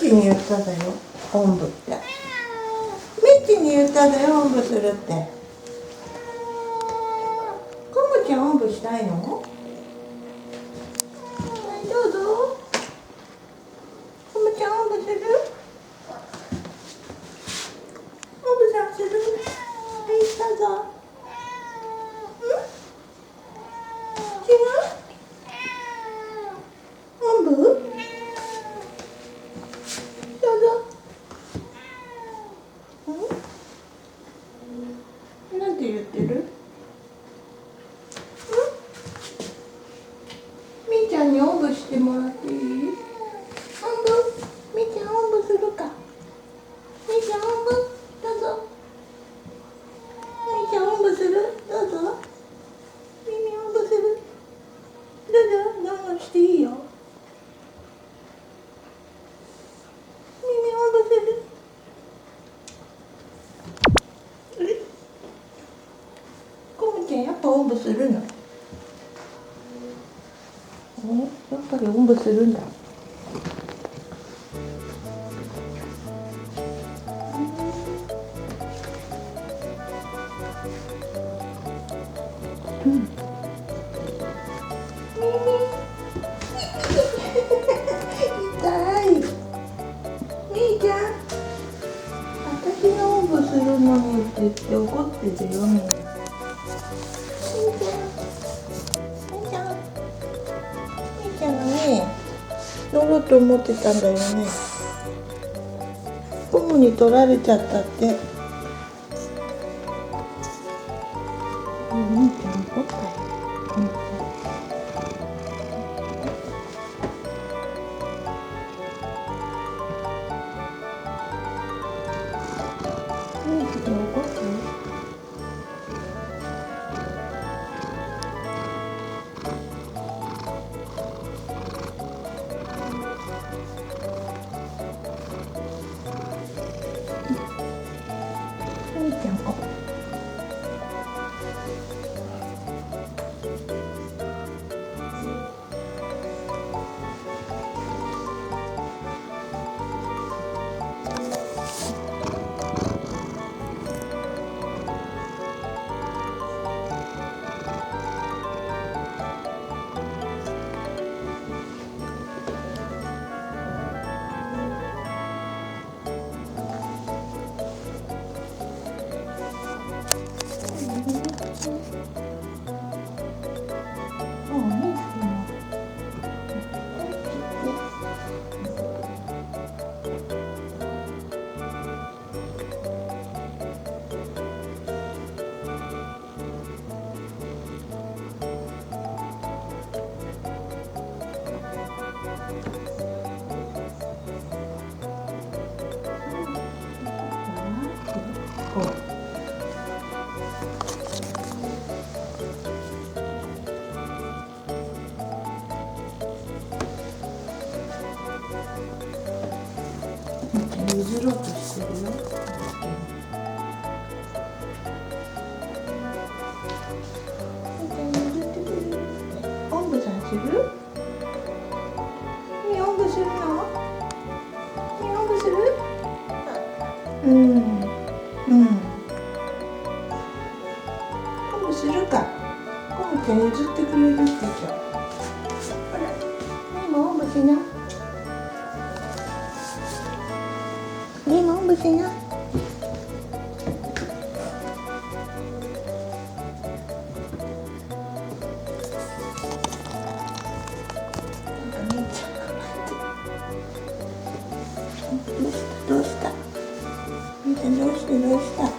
ちに言っただよ、おんぶって。みっちに言っただよ、おんぶするって。こむちゃんおんぶしたいの？どうぞ。こむちゃんおんぶする？おんぶさんする？はい、どうぞ。違う？おんぶ？どうぞ。なんて言ってる？みーちゃんにおんぶしてもらっていい？おんぶ？みーちゃんおんぶするか？みーちゃんおんぶ？どうぞ。みーちゃんおんぶする？どうぞ。耳おんぶする？どうぞ、我慢していいよ。耳おんぶする？こむちゃんやっぱおんぶするの？やっぱりおんぶするんだ。うん。痛い。みーちゃん、私のおんぶするのにって言って怒ってるよ、みんな。みーちゃん、みーちゃん、みーちゃんがね、乗ろうと思ってたんだよね。ゴムに取られちゃったって。みーちゃん怒ったよ。みーちゃん怒ったよ。みーちゃん怒った。譲ろうとしてるよ。おんぶさんする？おんぶするの？おんぶする？うん。おんぶするか。こむちゃん譲ってくれるって言っちゃう。ほら、もおんぶしな。おんぶしな。どうした？みーちゃんどうした？